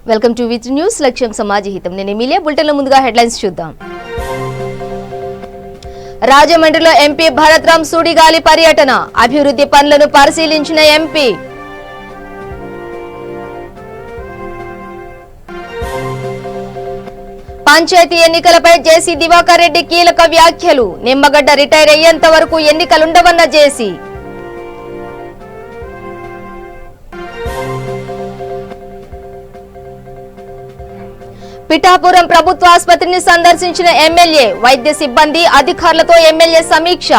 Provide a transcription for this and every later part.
Welcome to which news లక్ష్యం సమాజహితం. నేను Emilia. బులెటిన్లో ముందుగా హెడ్లైన్స్ చూద్దాం. రాజమండ్రిలో ఎంపీ భరత్రామ్ సుడిగాలి పర్యటన, అభివృద్ధి పనులను పరిశీలించిన ఎంపీ. పంచాయతీ ఎన్నికలపై జేసీ దివాకర్ రెడ్డి కీలక వ్యాఖ్యలు, నిమ్మగడ్డ రిటైర్ అయ్యేంత వరకు ఎన్నికలుండవన్న జేసీ. పిఠాపురం ప్రభుత్వ ఆసుపత్రిని సందర్శించిన ఎమ్మెల్యే, వైద్య సిబ్బంది అధికారులతో ఎమ్మెల్యే సమీక్ష.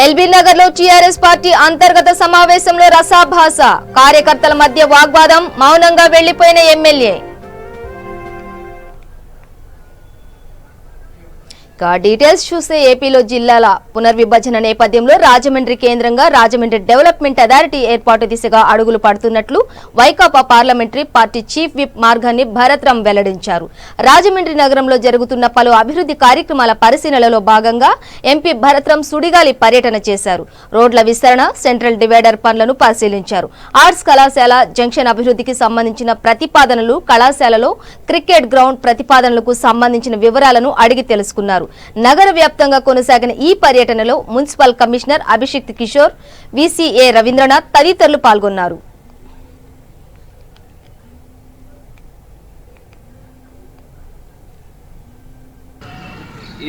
ఎల్బీ నగర్ లో టీఆర్ఎస్ పార్టీ అంతర్గత సమావేశంలో రసాభాస, కార్యకర్తల మధ్య వాగ్వాదం, మౌనంగా వెళ్లిపోయిన ఎమ్మెల్యే. డీటెయిల్స్ చూస్తే ఏపీలో జిల్లాల పునర్విభజన నేపథ్యంలో రాజమండ్రి కేంద్రంగా రాజమండ్రి డెవలప్మెంట్ అథారిటీ ఏర్పాటు దిశగా అడుగులు పడుతున్నట్లు వైకాపా పార్లమెంటరీ పార్టీ చీఫ్ విప్ మార్గాన్ని భరత్రామ్ వెల్లడించారు. రాజమండ్రి నగరంలో జరుగుతున్న పలు అభివృద్ధి కార్యక్రమాల పరిశీలనలో భాగంగా ఎంపీ భరత్రామ్ సుడిగాలి పర్యటన చేశారు. రోడ్ల విస్తరణ, సెంట్రల్ డివైడర్ పనులను పరిశీలించారు. ఆర్ట్స్ కళాశాల జంక్షన్ అభివృద్ధికి సంబంధించిన ప్రతిపాదనలు, కళాశాలలో క్రికెట్ గ్రౌండ్ ప్రతిపాదనలకు సంబంధించిన వివరాలను అడిగి తెలుసుకున్నారు. నగర వ్యాప్తంగా కొనసాగిన ఈ పర్యటనలో municipal commissioner Abhishikt Kishore, VCA Ravindranath తదితరులు పాల్గొన్నారు.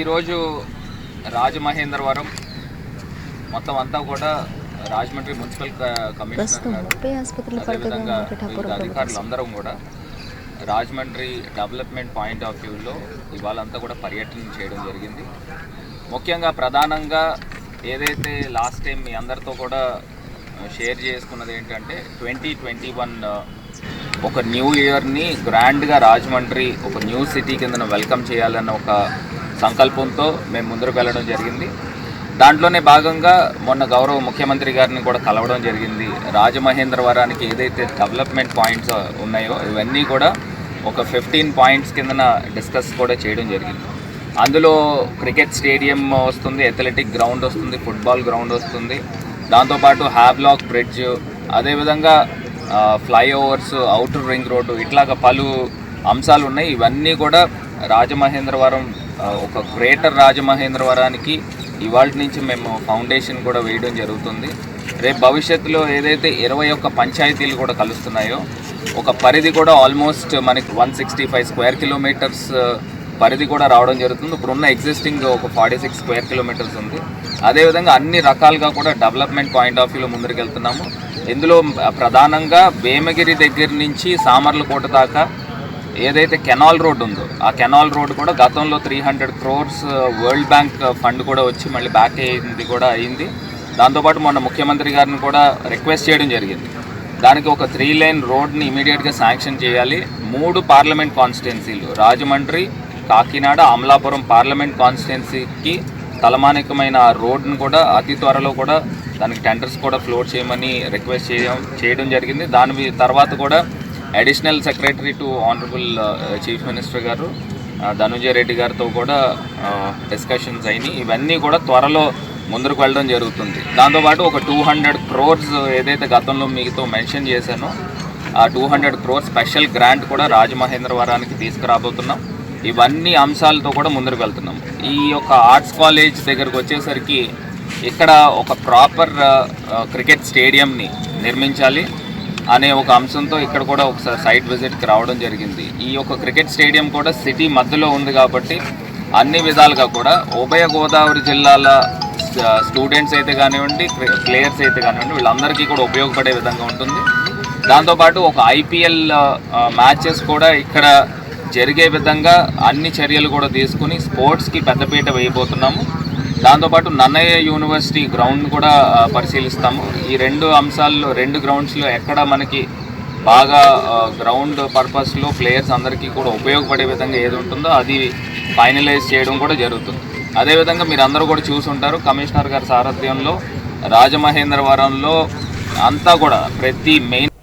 ఈరోజు రాజమహేంద్రవరం మొత్తం అంతా కూడా రాజమండ్రి మున్సిపల్ కమిషనర్ అధికారులు అందరం కూడా రాజమండ్రి డెవలప్మెంట్ పాయింట్ ఆఫ్ వ్యూలో ఇవాళంతా కూడా పర్యటన చేయడం జరిగింది. ముఖ్యంగా ప్రధానంగా ఏదైతే లాస్ట్ టైం మీ అందరితో కూడా షేర్ చేసుకున్నది ఏంటంటే 2021 ఒక న్యూ ఇయర్ని గ్రాండ్గా రాజమండ్రి ఒక న్యూ సిటీ కింద వెల్కమ్ చేయాలన్న ఒక సంకల్పంతో మేము ముందుకు వెళ్ళడం జరిగింది. దాంట్లోనే భాగంగా మొన్న గౌరవ ముఖ్యమంత్రి గారిని కూడా కలవడం జరిగింది. రాజమహేంద్రవరానికి ఏదైతే డెవలప్మెంట్ పాయింట్స్ ఉన్నాయో ఇవన్నీ కూడా ఒక 15 పాయింట్స్ కిందన డిస్కస్ కూడా చేయడం జరిగింది. అందులో క్రికెట్ స్టేడియం వస్తుంది, అథ్లెటిక్ గ్రౌండ్ వస్తుంది, ఫుట్బాల్ గ్రౌండ్ వస్తుంది, దాంతోపాటు హ్యాబ్లాక్ బ్రిడ్జ్, అదేవిధంగా ఫ్లైఓవర్స్, అవుటర్ రింగ్ రోడ్డు, ఇట్లాగా పలు అంశాలు ఉన్నాయి. ఇవన్నీ కూడా రాజమహేంద్రవరం ఒక గ్రేటర్ రాజమహేంద్రవరానికి ఇవాళ నుంచి మేము ఫౌండేషన్ కూడా వేయడం జరుగుతుంది. రేపు భవిష్యత్తులో ఏదైతే 21 పంచాయతీలు కూడా కలుస్తున్నాయో ఒక పరిధి కూడా ఆల్మోస్ట్ మనకి 165 స్క్వేర్ కిలోమీటర్స్ పరిధి కూడా రావడం జరుగుతుంది. ఇప్పుడున్న ఎగ్జిస్టింగ్ ఒక 46 స్క్వేర్ కిలోమీటర్స్ ఉంది. అదేవిధంగా అన్ని రకాలుగా కూడా డెవలప్మెంట్ పాయింట్ ఆఫ్ వ్యూలో ముందుకు వెళ్తున్నాము. ఇందులో ప్రధానంగా వేమగిరి దగ్గర నుంచి సామర్లకోట దాకా ఏదైతే కెనాల్ రోడ్ ఉందో ఆ కెనాల్ రోడ్ కూడా గతంలో 300 crores వరల్డ్ బ్యాంక్ ఫండ్ కూడా వచ్చి మళ్ళీ బ్యాక్ అయింది. దాంతోపాటు మొన్న ముఖ్యమంత్రి గారిని కూడా రిక్వెస్ట్ చేయడం జరిగింది. దానికి ఒక 3 lane రోడ్ని ఇమీడియట్గా శాంక్షన్ చేయాలి. 3 పార్లమెంట్ కాన్స్టిట్యున్సీలు రాజమండ్రి, కాకినాడ, అమలాపురం పార్లమెంట్ కాన్స్టిట్యున్సీకి తలమానికమైన ఆ రోడ్ను కూడా అతి త్వరలో కూడా దానికి టెండర్స్ కూడా ఫ్లోట్ చేయమని రిక్వెస్ట్ చేయడం జరిగింది. దాని తర్వాత కూడా additional secretary to honourable chief minister గారు ధనుంజయ రెడ్డి గారితో కూడా డిస్కషన్స్ అయినాయి. ఇవన్నీ కూడా త్వరలో ముందుకు వెళ్ళడం జరుగుతుంది. దాంతోపాటు ఒక 200 crores ఏదైతే గతంలో మీతో మెన్షన్ చేశానో ఆ 200 crores స్పెషల్ గ్రాంట్ కూడా రాజమహేంద్రవరానికి తీసుకురాబోతున్నాం. ఇవన్నీ అంశాలతో కూడా ముందుకు వెళ్తున్నాం. ఈ యొక్క ఆర్ట్స్ కాలేజ్ దగ్గరకు వచ్చేసరికి ఇక్కడ ఒక ప్రాపర్ క్రికెట్ స్టేడియంని నిర్మించాలి అనే ఒక అంశంతో ఇక్కడ కూడా ఒకసారి సైట్ విజిట్కి రావడం జరిగింది. ఈ యొక్క క్రికెట్ స్టేడియం కూడా సిటీ మధ్యలో ఉంది కాబట్టి అన్ని విధాలుగా కూడా ఉభయ గోదావరి జిల్లాల స్టూడెంట్స్ అయితే కానివ్వండి, ప్లేయర్స్ అయితే కానివ్వండి, వీళ్ళందరికీ కూడా ఉపయోగపడే విధంగా ఉంటుంది. దాంతోపాటు ఒక ఐపీఎల్ మ్యాచెస్ కూడా ఇక్కడ జరిగే విధంగా అన్ని చర్యలు కూడా తీసుకుని స్పోర్ట్స్కి పెద్దపీట వేయబోతున్నాము. దాంతోపాటు నన్నయ్య యూనివర్సిటీ గ్రౌండ్ కూడా పరిశీలిస్తాము. ఈ 2 అంశాల్లో 2 గ్రౌండ్స్లో ఎక్కడ మనకి బాగా గ్రౌండ్ పర్పస్లో ప్లేయర్స్ అందరికీ కూడా ఉపయోగపడే విధంగా ఏది ఉంటుందో అది ఫైనలైజ్ చేయడం కూడా జరుగుతుంది. అదేవిధంగా మీరు అందరూ కూడా చూసుంటారు, కమిషనర్ గారి సారథ్యంలో రాజమహేంద్రవరంలో అంతా కూడా ప్రతి మెయిన్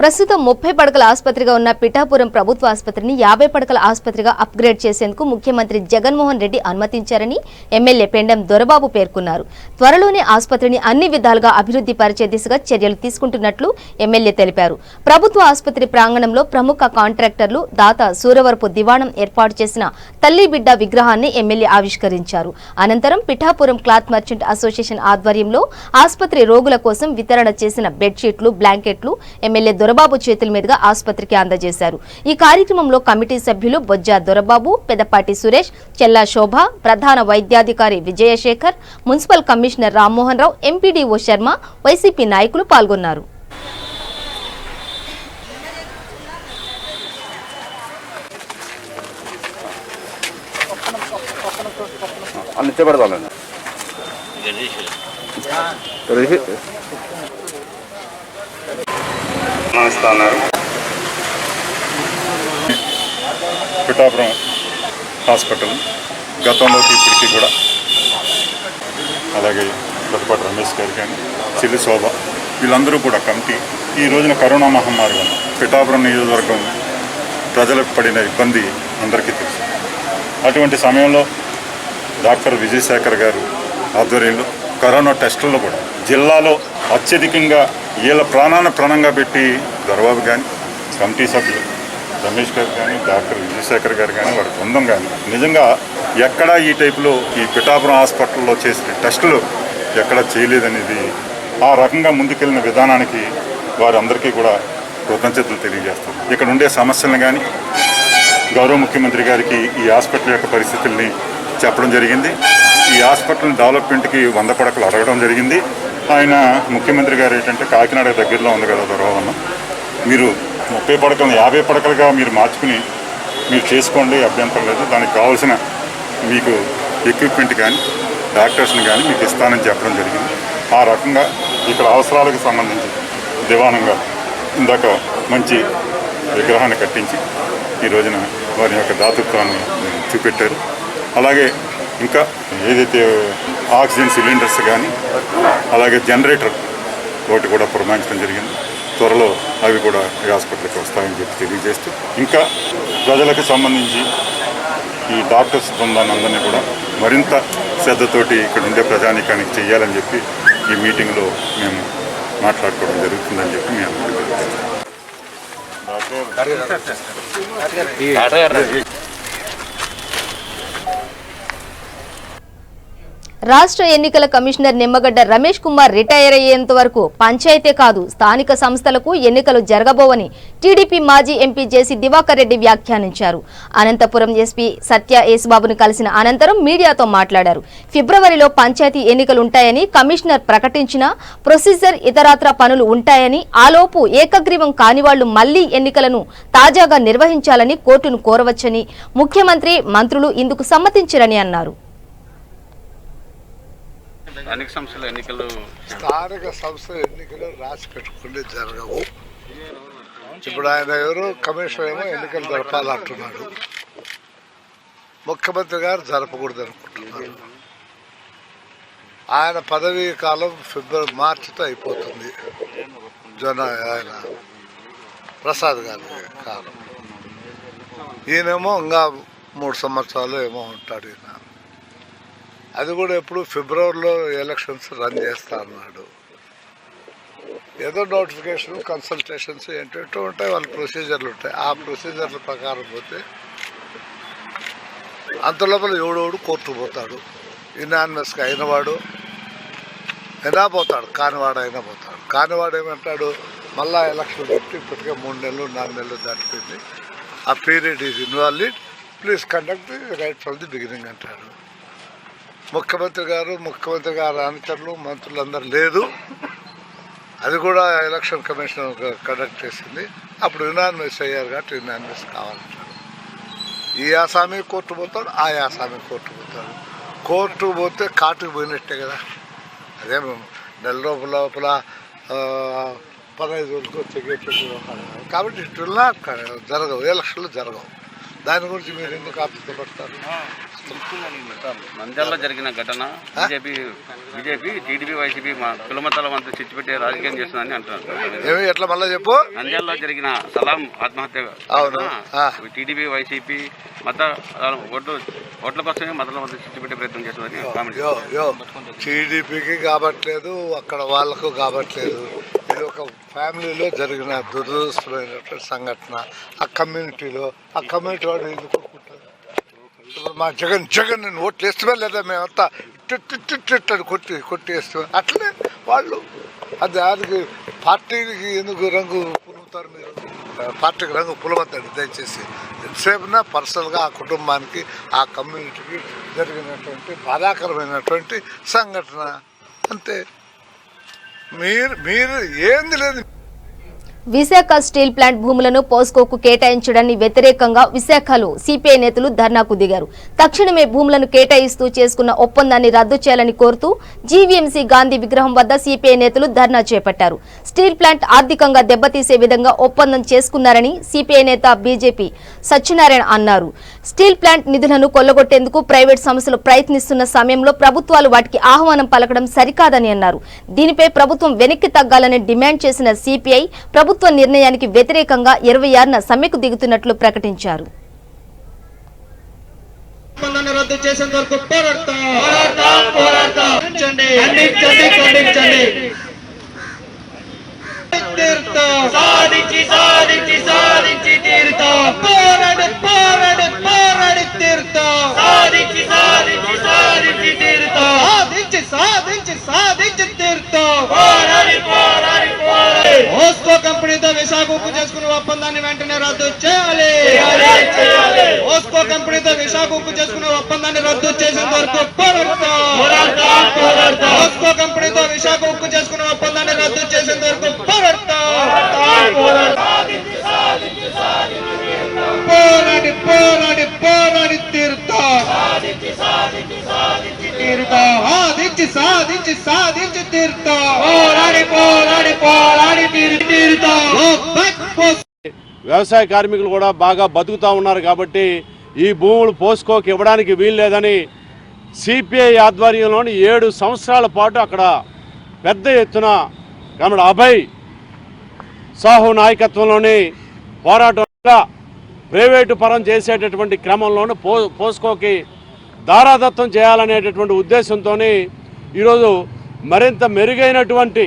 ప్రస్తుతం 30 పడకల ఆసుపత్రిగా ఉన్న పిఠాపురం ప్రభుత్వ ఆసుపత్రిని 50 పడకల ఆసుపత్రిగా అప్గ్రేడ్ చేసేందుకు ముఖ్యమంత్రి జగన్మోహన్ రెడ్డి అనుమతించారని ఎమ్మెల్యే పెండెం దొరబాబు పేర్కొన్నారు. త్వరలోనే ఆసుపత్రిని అన్ని విధాలుగా అభివృద్ధి పరిచే దిశగా చర్యలు తీసుకుంటున్నట్లు ఎమ్మెల్యే తెలిపారు. ప్రభుత్వ ఆసుపత్రి ప్రాంగణంలో ప్రముఖ కాంట్రాక్టర్లు దాత సూరవరపు దివాణం ఏర్పాటు చేసిన తల్లి బిడ్డ విగ్రహాన్ని ఎమ్మెల్యే ఆవిష్కరించారు. అనంతరం పిఠాపురం క్లాత్ మర్చెంట్ అసోసియేషన్ ఆధ్వర్యంలో ఆసుపత్రి రోగుల కోసం వితరణ చేసిన బెడ్షీట్లు, బ్లాంకెట్లు ఎమ్మెల్యే దొరబాబు చేతుల మీదుగా ఆసుపత్రికి అందజేశారు. ఈ కార్యక్రమంలో కమిటీ సభ్యులు బొజ్జా దొరబాబు, పెదపాటి సురేష్, చెల్లా శోభ, ప్రధాన వైద్యాధికారి Vijayasekhar, municipal commissioner Rammohan Rao, MPDO Sharma, YCP నాయకులు పాల్గొన్నారు. పిఠాపురం హాస్పిటల్ గతంలోకి ఇప్పటికీ కూడా అలాగే పెద్దపాటి రమేష్ గారు కానీ చెల్లి శోభ వీళ్ళందరూ కూడా కమిటీ ఈ రోజున కరోనా మహమ్మారి వల్ల పిఠాపురం నియోజకవర్గం ప్రజలకు పడిన ఇబ్బంది అందరికీ తెలుసు. అటువంటి సమయంలో డాక్టర్ విజయశేఖర్ గారు ఆధ్వర్యంలో కరోనా టెస్టుల్లో కూడా జిల్లాలో అత్యధికంగా వీళ్ళ ప్రాణంగా పెట్టి దొరబాబు కానీ కమిటీ సభ్యులు రమేష్ గారు కానీ డాక్టర్ విజయశేఖర్ గారు కానీ వారి బృందం కానీ నిజంగా ఎక్కడా ఈ టైపులో ఈ పిఠాపురం హాస్పిటల్లో చేసిన టెస్టులు ఎక్కడా చేయలేదనేది ఆ రకంగా ముందుకెళ్ళిన విధానానికి వారందరికీ కూడా కృతజ్ఞతలు తెలియజేస్తారు. ఇక్కడ ఉండే సమస్యలను కానీ గౌరవ ముఖ్యమంత్రి గారికి ఈ హాస్పిటల్ యొక్క పరిస్థితుల్ని చెప్పడం జరిగింది. ఈ హాస్పిటల్ డెవలప్మెంట్కి 100 పడకలు అడగడం జరిగింది. ఆయన ముఖ్యమంత్రి గారు ఏంటంటే కాకినాడ దగ్గరలో ఉంది కదా దొరవన్న, మీరు 30 పడకలను 50 పడకలుగా మీరు మార్చుకుని మీరు చేసుకోండి, అభ్యంతరం లేదు. దానికి కావాల్సిన మీకు ఎక్విప్మెంట్ కానీ డాక్టర్స్ని కానీ మీకు ఇస్తానని చెప్పడం జరిగింది. ఆ రకంగా ఇక్కడ అవసరాలకు సంబంధించి దివాణంగా ఇందాక మంచి విగ్రహాన్ని కట్టించి ఈ రోజున వారి యొక్క దాతృత్వాన్ని చూపెట్టారు. అలాగే ఇంకా ఏదైతే ఆక్సిజన్ సిలిండర్స్ కానీ అలాగే జనరేటర్ ఒకటి కూడా పురమాయించడం జరిగింది. త్వరలో అవి కూడా ఈ హాస్పిటల్కి వస్తాయని చెప్పి తెలియజేస్తూ ఇంకా ప్రజలకు సంబంధించి ఈ డాక్టర్స్ బృందాన్ని అందరినీ కూడా మరింత శ్రద్ధతోటి ఇక్కడ ఉండే ప్రజానీకానికి చేయాలని చెప్పి ఈ మీటింగ్లో మేము మాట్లాడుకోవడం జరుగుతుందని చెప్పి మేము రాష్ట్ర ఎన్నికల కమిషనర్ నిమ్మగడ్డ రమేష్ కుమార్ రిటైర్ అయ్యేంత వరకు పంచాయతీ కాదు స్థానిక సంస్థలకు ఎన్నికలు జరగబోవని టీడీపీ మాజీ ఎంపీ జేసీ దివాకర్ రెడ్డి వ్యాఖ్యానించారు. అనంతపురం ఎస్పీ సత్య యేసుబాబును కలిసిన అనంతరం మీడియాతో మాట్లాడారు. ఫిబ్రవరిలో పంచాయతీ ఎన్నికలుంటాయని కమిషనర్ ప్రకటించిన ప్రొసీజర్ ఇతరత్రా పనులు ఉంటాయని, ఆలోపు ఏకగ్రీవం కాని వాళ్లు మళ్లీ ఎన్నికలను తాజాగా నిర్వహించాలని కోర్టును కోరవచ్చని, ముఖ్యమంత్రి మంత్రులు ఇందుకు సమ్మతించారని అన్నారు. స్థానిక సంస్థల ఎన్నికలు రాసి పెట్టుకుంటే జరగవు. ఇప్పుడు ఆయన ఎవరు కమిషనర్ ఏమో ఎన్నికలు జరపాలంటున్నాడు, ముఖ్యమంత్రి గారు జరపకూడదు అనుకుంటున్నారు. ఆయన పదవీ కాలం మార్చితో అయిపోతుంది. ఆయన ప్రసాద్ గారి కాలం, ఈయనేమో ఇంకా 3 సంవత్సరాలు ఏమో ఉంటాడు ఈయన. అది కూడా ఎప్పుడు ఫిబ్రవరిలో ఎలక్షన్స్ రన్ చేస్తా అన్నాడు. ఏదో నోటిఫికేషన్ కన్సల్టేషన్స్ ఏంటంటూ ఉంటాయి, వాళ్ళ ప్రొసీజర్లు ఉంటాయి. ఆ ప్రొసీజర్ల ప్రకారం పోతే అంత లోపల ఎవడోడు కోర్టు పోతాడు. ఇనానిమస్గా అయినవాడు అయినా పోతాడు, కానివాడు అయినా పోతాడు. కానివాడు ఏమంటాడు, మళ్ళా ఎలక్షన్ పెట్టి ఇప్పటికే 3 నెలలు 4 నెలలు దాటిపోయింది, ఆ period is invalid, please conduct right from the beginning అంటాడు. ముఖ్యమంత్రి గారు అనుచరులు మంత్రులు అందరూ లేదు, అది కూడా ఎలక్షన్ కమిషన్ కండక్ట్ చేసింది. అప్పుడు యునానిమస్ అయ్యారు కాబట్టి యునానిమస్ కావాలంటాడు. ఈ ఆసామి కోర్టు పోతాడు, ఆ ఆసామి కోర్టు పోతాడు. కోర్టు పోతే కాటుకు పోయినట్టే కదా. అదే నెల లోపల 15 రోజులకు వచ్చే కాబట్టి ఇట్లా జరగవు, ఎలక్షన్లు జరగవు. దాని గురించి మీరు ఎందుకు ఆపుతపడతారు? నంద్యాలలో జరిగిన ఘటన బీజేపీ టీడీపీ వైసీపీ మా కులమతాల వంతు చిచ్చుపెట్టే రాజకీయం చేస్తుందని అంటున్నారు. ఏమి ఎట్లా మళ్ళీ చెప్పు? నంద్యాలలో జరిగిన సలాం ఆత్మహత్య టీడీపీ వైసీపీ మత ఓట్ల కోసమే మతాల వంతు చిచ్చుపెట్టే ప్రయత్నం చేస్తుందని కామెంట్. టీడీపీకి కాబట్లేదు, అక్కడ వాళ్ళకు కాబట్లేదు. ఇది ఒక ఫ్యామిలీలో జరిగిన దురదృష్టమైనటువంటి సంఘటన. ఆ కమ్యూనిటీ వాడు ఎందుకు ఇప్పుడు మా జగన్ నేను ఓట్లు వేస్తామే లేదా మేమంతా అని కొట్టి వేస్తామే. అట్లనే వాళ్ళు దానికి పార్టీకి ఎందుకు రంగు పులుముతారు? మీరు పార్టీకి రంగు పులవద్దండి దయచేసి. ఎంతసేపునా పర్సనల్గా ఆ కుటుంబానికి ఆ కమ్యూనిటీకి జరిగినటువంటి బాధాకరమైనటువంటి సంఘటన అంతే. మీరు ఏంది లేదు. విశాఖ స్టీల్ ప్లాంట్ భూములను పోస్కోకు కేటాయించడాన్ని వ్యతిరేకంగా విశాఖలో సిపిఐ నేతలు ధర్నాకు దిగారు. తక్షణమే భూములను కేటాయిస్తూ చేసుకున్న ఒప్పందాన్ని రద్దు చేయాలని కోరుతూ జీవీఎంసీ గాంధీ విగ్రహం వద్ద సిపిఐ నేతలు ధర్నా చేపట్టారు. స్టీల్ ప్లాంట్ ఆర్థికంగా దెబ్బతీసే విధంగా ఒప్పందం చేసుకున్నారని సిపిఐ నేత బీజేపీ సత్యనారాయణ అన్నారు. స్టీల్ ప్లాంట్ నిధులను కొల్లగొట్టేందుకు ప్రైవేట్ సంస్థలు ప్రయత్నిస్తున్న సమయంలో ప్రభుత్వాలు వాటికి ఆహ్వానం పలకడం సరికాదని అన్నారు. దీనిపై ప్రభుత్వం వెనక్కి తగ్గాలని డిమాండ్ చేసిన సిపిఐ ప్రభుత్వ నిర్ణయానికి వ్యతిరేకంగా 26న సమ్మెకు దిగుతున్నట్లు ప్రకటించారు. ఓస్కో కంపెనీతో విశాఖ ఉక్కు చేసుకున్న ఒప్పందాన్ని వెంటనే రద్దు చేయాలి. ఓస్కో కంపెనీతో విశాఖ ఉక్కు చేసుకున్న ఒప్పందాన్ని రద్దు చేసేంత వరకు పోరాడతాం. ఓస్కో కంపెనీతో విశాఖ ఉక్కు చేసుకున్న ఒప్పందాన్ని రద్దు చేసేంత వరకు పోరాడతాం. పోరాడి తీరుతాం. సాధించి తీరుతాం. వ్యవసాయ కార్మికులు కూడా బాగా బతుకుతూ ఉన్నారు కాబట్టి ఈ భూములు పోస్కోకి ఇవ్వడానికి వీల్లేదని సిపిఐ ఆధ్వర్యంలోని 7 సంవత్సరాల పాటు అక్కడ పెద్ద ఎత్తున కమల అభయ్ సాహు నాయకత్వంలోని పోరాటంగా ప్రైవేటు పరం చేసేటటువంటి క్రమంలోనూ పోస్కోకి దారాదత్తం చేయాలనేటటువంటి ఉద్దేశంతో ఈరోజు మరింత మెరుగైనటువంటి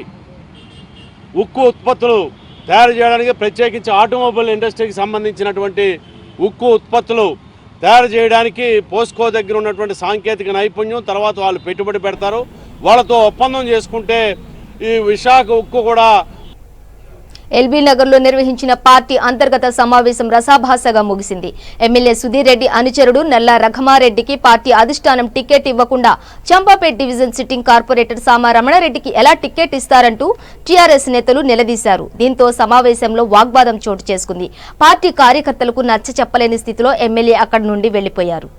ఉక్కు ఉత్పత్తులు తయారు చేయడానికి ప్రత్యేకించి ఆటోమొబైల్ ఇండస్ట్రీకి సంబంధించినటువంటి ఉక్కు ఉత్పత్తులు తయారు చేయడానికి పోస్కో దగ్గర ఉన్నటువంటి సాంకేతిక నైపుణ్యం, తర్వాత వాళ్ళు పెట్టుబడి పెడతారు. వాళ్ళతో ఒప్పందం చేసుకుంటే ఈ విశాఖ ఉక్కు కూడా. ఎల్బీ నగర్లో నిర్వహించిన పార్టీ అంతర్గత సమావేశం రసాభాసగా ముగిసింది. ఎమ్మెల్యే సుధీర్ రెడ్డి అనుచరుడు నల్లా రఘమారెడ్డికి పార్టీ అధిష్టానం టికెట్ ఇవ్వకుండా చంపాపేట్ డివిజన్ సిట్టింగ్ కార్పొరేటర్ సామా రమణారెడ్డికి ఎలా టికెట్ ఇస్తారంటూ టీఆర్ఎస్ నేతలు నిలదీశారు. దీంతో సమావేశంలో వాగ్వాదం చోటు చేసుకుంది. పార్టీ కార్యకర్తలకు నచ్చ చెప్పలేని స్థితిలో ఎమ్మెల్యే అక్కడి నుండి వెళ్లిపోయారు.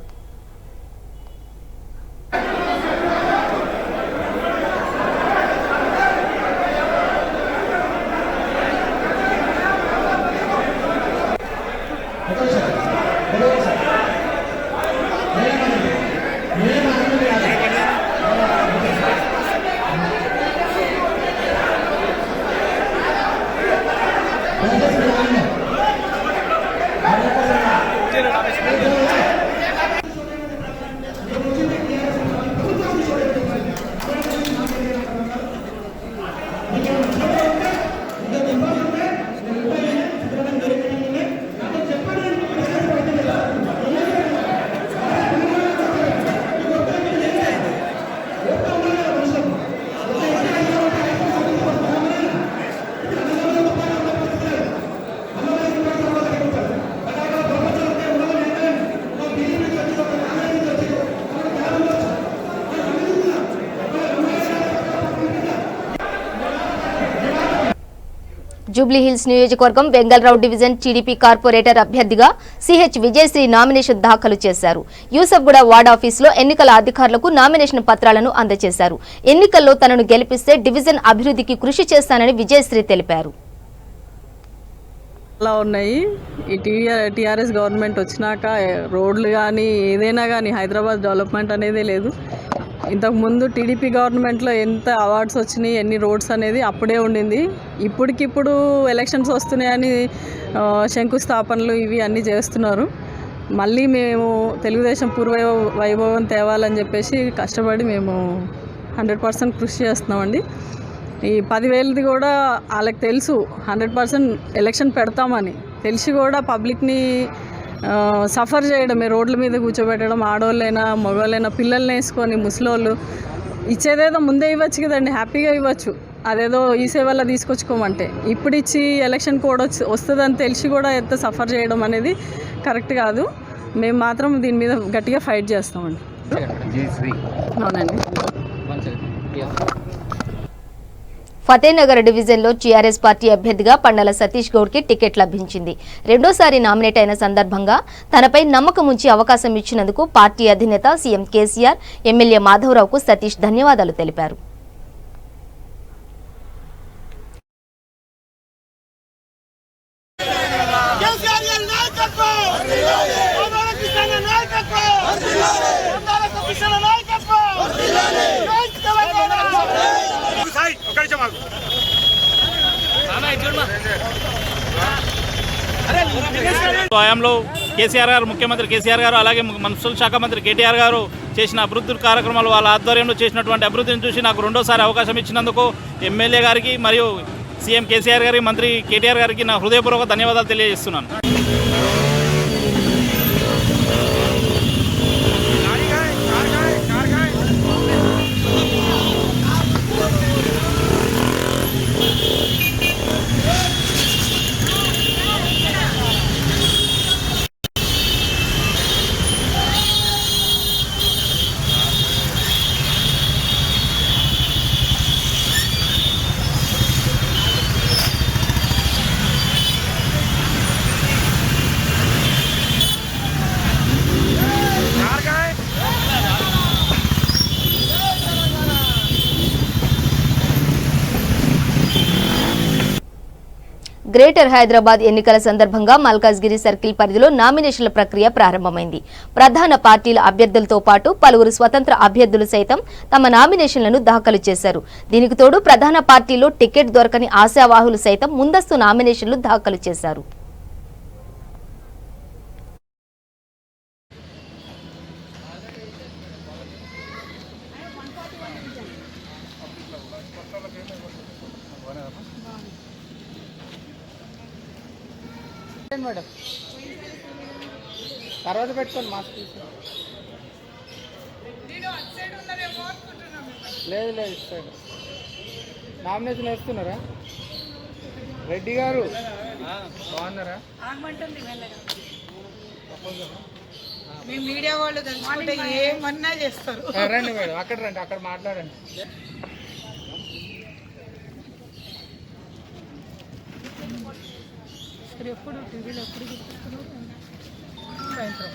జూబ్లీహిల్స్ నియోజకవర్గం వెంగళరావు డివిజన్ టీడీపీ కార్పొరేటర్ అభ్యర్థిగా సిహెచ్ విజయశ్రీ నామినేషన్ దాఖలు చేశారు. యూసఫ్గూడ వార్డ్ ఆఫీసులో ఎన్నికల అధికారులకు నామినేషన్ పత్రాలను అందజేశారు. ఎన్నికల్లో తనను గెలిపిస్తే డివిజన్ అభివృద్ధికి కృషి చేస్తానని విజయశ్రీ తెలిపారు. చాలా ఉన్నాయి. ఈ టీఆర్ఎస్ గవర్నమెంట్ వచ్చినాక రోడ్లు కానీ ఏదైనా కానీ హైదరాబాద్ డెవలప్మెంట్ అనేదే లేదు. ఇంతకుముందు టీడీపీ గవర్నమెంట్లో ఎంత అవార్డ్స్ వచ్చినాయి, ఎన్ని రోడ్స్ అనేది అప్పుడే ఉండింది. ఇప్పటికిప్పుడు ఎలక్షన్స్ వస్తున్నాయని శంకుస్థాపనలు ఇవి అన్నీ చేస్తున్నారు. మళ్ళీ మేము తెలుగుదేశం పూర్వ వైభవం తేవాలని చెప్పేసి కష్టపడి మేము 100% కృషి చేస్తున్నామండి. ఈ 10,000ది కూడా వాళ్ళకి తెలుసు 100% ఎలక్షన్ పెడతామని తెలిసి కూడా పబ్లిక్ని సఫర్ చేయడమే, రోడ్ల మీద కూర్చోబెట్టడం, ఆడవాళ్ళైనా మగవాళ్ళైనా పిల్లల్ని వేసుకొని ముసలోళ్ళు ఇచ్చేదేదో ముందే ఇవ్వచ్చు కదండి, హ్యాపీగా ఇవ్వచ్చు. అదేదో ఈ సేవల్లో తీసుకొచ్చుకోమంటే ఇప్పుడు ఇచ్చి ఎలక్షన్ కోడ్ వస్తుందని తెలిసి కూడా ఎంత సఫర్ చేయడం అనేది కరెక్ట్ కాదు. మేము మాత్రం దీని మీద గట్టిగా ఫైట్ చేస్తామండి. అవునండి. ఫతేనగర్ డివిజన్లో టీఆర్ఎస్ పార్టీ అభ్యర్థిగా పండల సతీష్ గౌడ్కి టికెట్ లభించింది. రెండోసారి నామినేట్ అయిన సందర్భంగా తనపై నమ్మకం ఉంచి అవకాశం ఇచ్చినందుకు పార్టీ అధినేత సీఎం కేసీఆర్, ఎమ్మెల్యే మాధవరావుకు సతీష్ ధన్యవాదాలు తెలిపారు. హయాంలో కేసీఆర్ గారు, ముఖ్యమంత్రి కేసీఆర్ గారు, అలాగే మున్సిపల్ శాఖ మంత్రి కేటీఆర్ గారు చేసిన అభివృద్ధి కార్యక్రమాలు, వాళ్ళ ఆధ్వర్యంలో చేసినటువంటి అభివృద్ధిని చూసి నాకు రెండోసారి అవకాశం ఇచ్చినందుకు ఎమ్మెల్యే గారికి మరియు సీఎం కేసీఆర్ గారికి, మంత్రి కేటీఆర్ గారికి నా హృదయపూర్వక ధన్యవాదాలు తెలియజేస్తున్నాను. గ్రేటర్ హైదరాబాద్ ఎన్నికల సందర్భంగా మల్కాజ్గిరి సర్కిల్ పరిధిలో నామినేషన్ల ప్రక్రియ ప్రారంభమైంది. ప్రధాన పార్టీల అభ్యర్థులతో పాటు పలువురు స్వతంత్ర అభ్యర్థులు సైతం తమ నామినేషన్లను దాఖలు చేశారు. దీనికి తోడు ప్రధాన పార్టీలో టికెట్ దొరకని ఆశావాహులు సైతం ముందస్తు నామినేషన్లు దాఖలు చేశారు. మేడం తర్వాత పెట్టుకోండి మాస్క్ లేదు లేదు ఇస్తాడు. నామినేషన్ వేస్తున్నారా? రెడ్డి గారు బాగున్నారా? మీడియా వాళ్ళు తెలుసుకుంటే ఏమన్నా చేస్తారు. రండి మేడం, అక్కడ రండి, అక్కడ మాట్లాడండి. ఎప్పుడు టీవీలో ఎప్పుడు చూపిస్తున్నారు? సాయంత్రం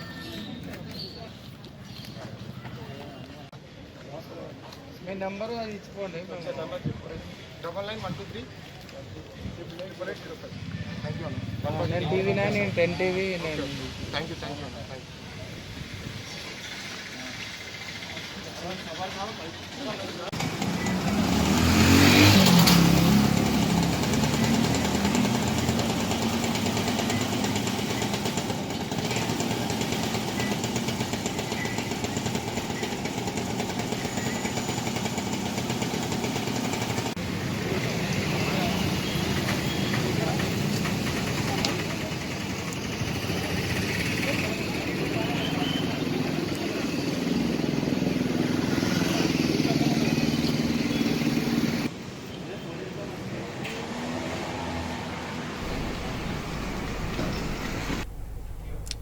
మీ నెంబరు అది ఇచ్చిపోండి. 9912 నేను టీవీ9, నేను 10 టీవీ. నేను థ్యాంక్ యూ.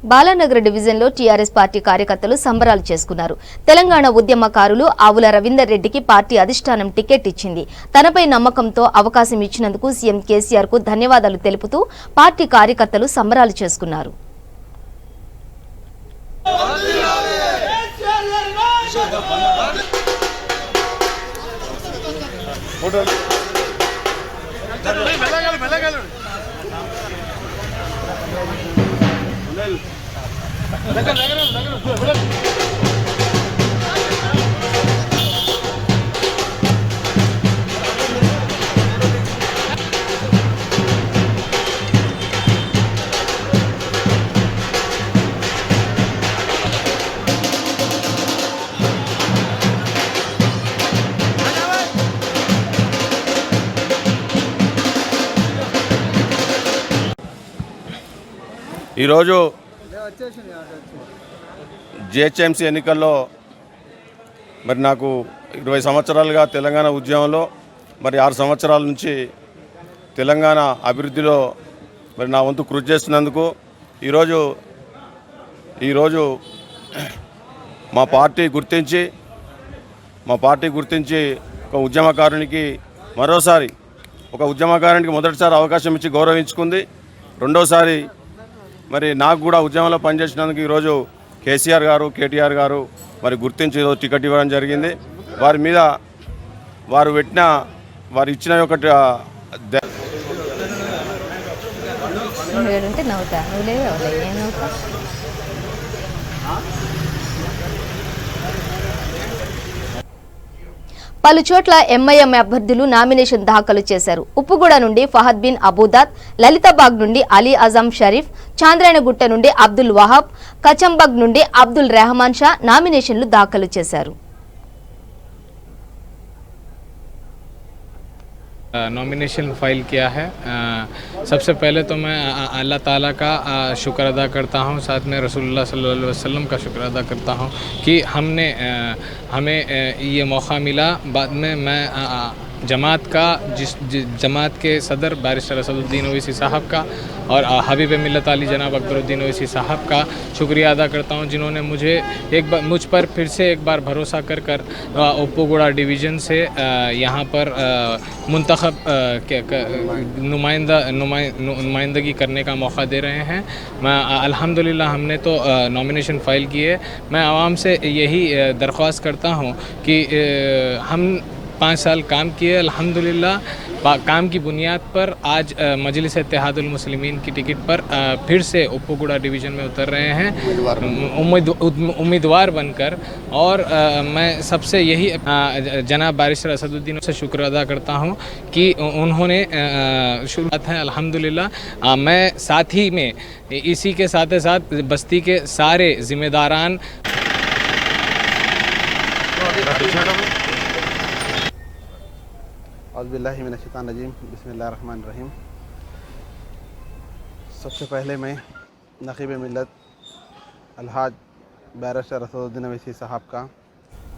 బాలానగర్ డివిజన్లో టీఆర్ఎస్ పార్టీ కార్యకర్తలు సంబరాలు చేసుకున్నారు. తెలంగాణ ఉద్యమకారులు ఆవుల రవీందర్ రెడ్డికి పార్టీ అధిష్టానం టికెట్ ఇచ్చింది. తనపై నమ్మకంతో అవకాశం ఇచ్చినందుకు సీఎం కేసీఆర్ కు ధన్యవాదాలు తెలుపుతూ పార్టీ కార్యకర్తలు సంబరాలు చేసుకున్నారు. ఈరోజు జిహెచ్ఎంసీ ఎన్నికల్లో మరి నాకు 20 సంవత్సరాలుగా తెలంగాణ ఉద్యమంలో మరి 6 సంవత్సరాల నుంచి తెలంగాణ అభివృద్ధిలో మరి నా వంతు కృషి చేస్తున్నందుకు ఈరోజు మా పార్టీ గుర్తించి ఒక ఉద్యమకారునికి మొదటిసారి అవకాశం ఇచ్చి గౌరవించుకుంది. రెండోసారి మరి నాకు కూడా ఉద్యమంలో పనిచేసినందుకు ఈరోజు కేసీఆర్ గారు, కేటీఆర్ గారు మరి గుర్తించి ఈరోజు టికెట్ ఇవ్వడం జరిగింది. వారి మీద వారు ఇచ్చిన ఒకటి పలు చోట్ల ఎంఐఎం అభ్యర్థులు నామినేషన్ దాఖలు చేశారు. ఉప్పుగూడ నుండి ఫహద్ బిన్ అబూదాద్, లలితాబాగ్ నుండి అలీ అజం షరీఫ్, చాంద్రాయణగుట్ట నుండి అబ్దుల్ వహాబ్, కచంబగ్ నుండి అబ్దుల్ రెహమాన్ షా నామినేషన్లు దాఖలు చేశారు. नॉमिनेशन फाइल किया है। सबसे पहले तो मैं अल्लाह ताला का शुक्र अदा करता हूँ, साथ में रसूलुल्लाह सल्लल्लाहु अलैहि वसल्लम का शुक्र अदा करता हूँ कि हमें ये मौका मिला। बाद में मैं जमात का जमात के सदर बैरिस्टर असदुद्दीन ओवैसी साहब का और हबीब मिल्लत अली जनाब अकबरुद्दीन ओवैसी साहब का शुक्रिया अदा करता हूं, जिन्होंने मुझ पर फिर से एक बार भरोसा कर उप्पुगुड़ा डिवीज़न से यहां पर मुंतखब नुमाइंदगी करने का मौका दे रहे हैं। अल्हम्दुलिल्लाह हमने तो नॉमिनेशन फाइल किए। मैं आवाम से यही दरख्वास्त करता हूं कि हम 5 साल काम किए, अल्हम्दुलिल्लाह काम की बुनियाद पर आज मजलिस इत्तेहादुल मुस्लिमीन की टिकट पर फिर से उप्पुगुड़ा डिवीज़न में उतर रहे हैं उम्मीदवार बनकर। और मैं सबसे यही जनाब बैरिस्टर असदुद्दीन से शुक्र अदा करता हूं कि उन्होंने शुरुआत है अल्हम्दुलिल्लाह। मैं साथ ही में इसी के साथ बस्ती के सारे ज़िम्मेदारान औज़ुबिल्लाहिमिनश्शैतानिर्रजीम बिस्मिल्लाहिर्रहमानिर्रहीम। सबसे पहले मैं नक़ीब मिल्लत अलहाज बैरिस्टर असदुद्दीन ओवैसी साहब का,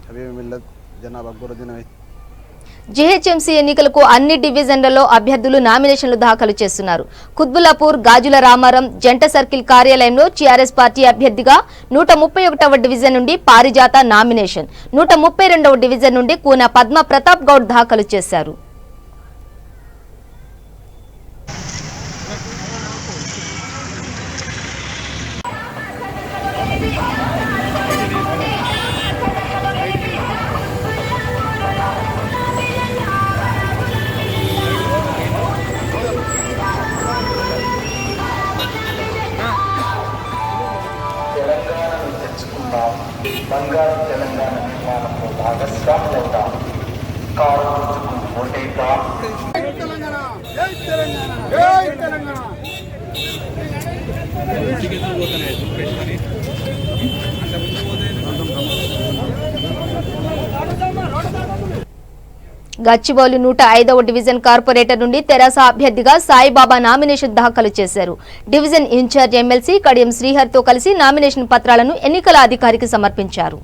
हबीब मिल्लत जनाब अकबरुद्दीन ओवैसी జీహెచ్ఎంసీ ఎన్నికలకు అన్ని డివిజన్లలో అభ్యర్థులు నామినేషన్లు దాఖలు చేస్తున్నారు. కుత్బుల్లాపూర్, గాజుల రామారం జంట సర్కిల్ కార్యాలయంలో టీఆర్ఎస్ పార్టీ అభ్యర్థిగా 131వ డివిజన్ నుండి పారిజాత నామినేషన్, 132వ డివిజన్ నుండి కూన పద్మ ప్రతాప్ గౌడ్ దాఖలు చేశారు. బంగారు తెలంగాణ నిర్మాణంలో భాగస్వాములవుతా కారుకు ఓటేగా గచ్చిబౌలి 105వ డివిజన్ కార్పొరేటర్ నుండి తెరాస అభ్యర్థిగా సాయిబాబా నామినేషన్ దాఖలు చేశారు. డివిజన్ ఇన్ఛార్జ్ ఎమ్మెల్సీ కడియం శ్రీహర్తో కలిసి నామినేషన్ పత్రాలను ఎన్నికల అధికారికి సమర్పించారు.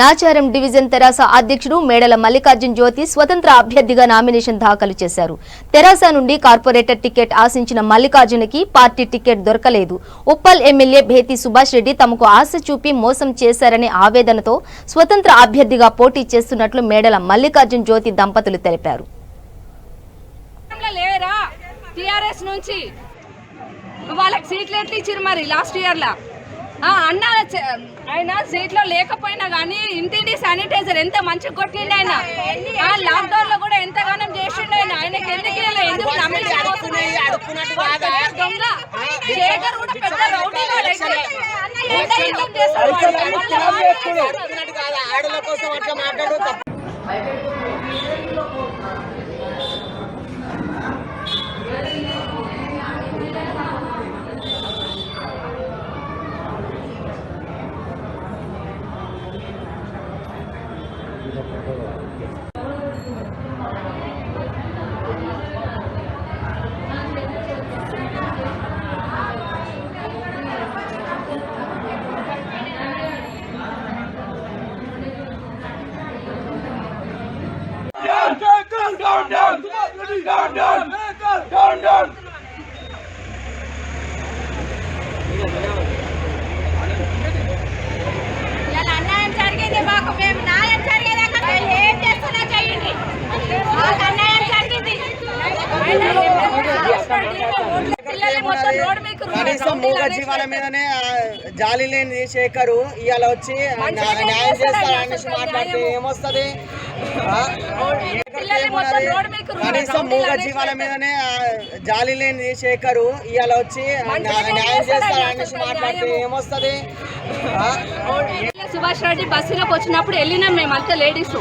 నాచారం డివిజన్ తెరాస అధ్యక్షుడు మేడల మల్లికార్జున్ జ్యోతి స్వతంత్ర అభ్యర్థిగా నామినేషన్ దాఖలు చేశారు. తెరాస నుండి కార్పొరేటర్ టికెట్ ఆశించిన మల్లికార్జునకి పార్టీ టికెట్ దొరకలేదు. ఉప్పల్ ఎమ్మెల్యే భేతి సుభాష్ రెడ్డి తమకు ఆశ చూపి మోసం చేశారనే ఆవేదనతో స్వతంత్ర అభ్యర్థిగా పోటీ చేస్తున్నట్లు మేడల మల్లికార్జున్ జ్యోతి దంపతులు తెలిపారు. వాళ్ళకి సీట్లు ఎట్లా ఇచ్చారు మరి లాస్ట్ ఇయర్లో అన్న ఆయన సీట్లో లేకపోయినా కానీ ఇంటింటి శానిటైజర్ ఎంత మంచిగా కొట్టిండు ఆయన. లాక్డౌన్ లో కూడా ఎంతగానో చేసిండు ఆయన. ఆయనకి ఎందుకు దొంగ శేఖర్ కూడా పెద్ద రౌడీ అన్యాయం జరిగింది. మాకు మేము న్యాయం జరిగేదాకా ఏం చేస్తున్నా చేయండి. మాకు అన్యాయం జరిగింది. కనీసం మూగ జీవాల మీదనే జాలి లేని శేఖరు ఇవాళ వచ్చి న్యాయం చేస్తారనేసి మాట్లాడితే ఏమొస్తుంది? కనీసం మూగ జీవాల మీదనే జాలి లేని శేఖరు ఇవాళ వచ్చి న్యాయం చేస్తారనేసి మాట్లాడితే ఏమొస్తుంది? సుభాష్ రెడ్డి బస్సులోకి వచ్చినప్పుడు వెళ్ళినాం మేము అంతా లేడీస్.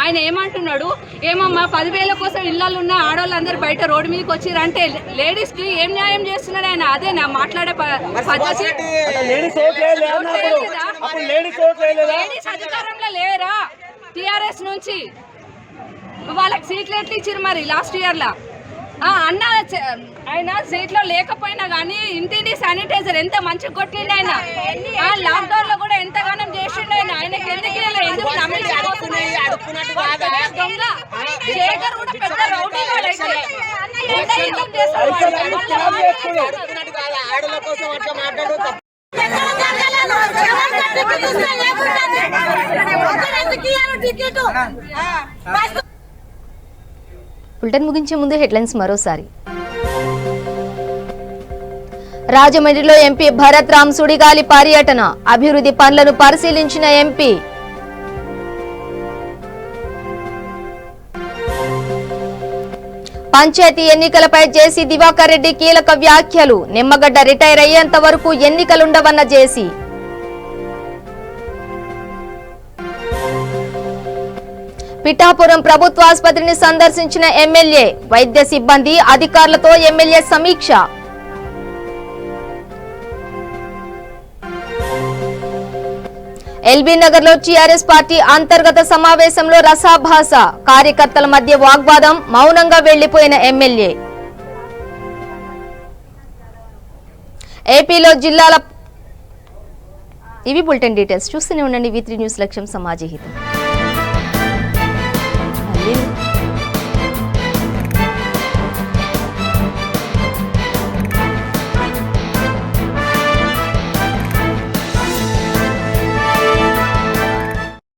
ఆయన ఏమంటున్నాడు, ఏమమ్మా 10,000 కోసం ఇళ్ళల్లో ఉన్న ఆడవాళ్ళందరూ బయట రోడ్డు మీదకి వచ్చిరంటే లేడీస్ కి ఏం న్యాయం చేస్తున్నాడు ఆయన? అదే నా మాట్లాడే పద్ధతి. లేడీస్ అధికారంలో లేరా? టిఆర్ఎస్ నుంచి వాళ్ళకి సీట్లు ఎట్లా ఇచ్చారు మరి లాస్ట్ ఇయర్లో? అన్న ఆయన సీట్లో లేకపోయినా కానీ ఇంటింటి శానిటైజర్ ఎంత మంచిగా కొట్టిండు ఆయన. లాక్డౌన్ లో కూడా ఎంతగానో చేసిండు ఆయన. ఆయనకి ఎందుకు దొంగ శేఖర్ కూడా పెద్ద రౌడీ ఆడల కోసం అట్లా మాట్లాడు. బులెటిన్ ముగించే ముందు హెడ్లైన్స్ మరోసారి. రాజమండ్రిలో ఎంపీ భరత్ రామ్ సుడిగాలి పర్యటన, అభివృద్ధి పనులను పరిశీలించిన ఎంపీ. పంచాయతీ ఎన్నికలపై జేసీ దివాకర్ రెడ్డి కీలక వ్యాఖ్యలు, నిమ్మగడ్డ రిటైర్ అయ్యేంత వరకు ఎన్నికలుండవన్న జేసీ. పిఠాపురం ప్రభుత్వ ఆసుపత్రిని సందర్శించిన ఎమ్మెల్యే, వైద్య సిబ్బంది అధికారులతో ఎమ్మెల్యే సమీక్ష. ఎల్బీ నగర్ లో టీఆర్ఎస్ పార్టీ అంతర్గత సమావేశంలో రసాభాస, కార్యకర్తల మధ్య వాగ్వాదం, మౌనంగా వెళ్లిపోయిన ఎమ్మెల్యే. ఏపీలో జిల్లాల ఇవి బులెటిన్ డీటెయిల్స్. చూస్తూనే ఉండండి V3 న్యూస్, లక్ష్యం సమాజహితం.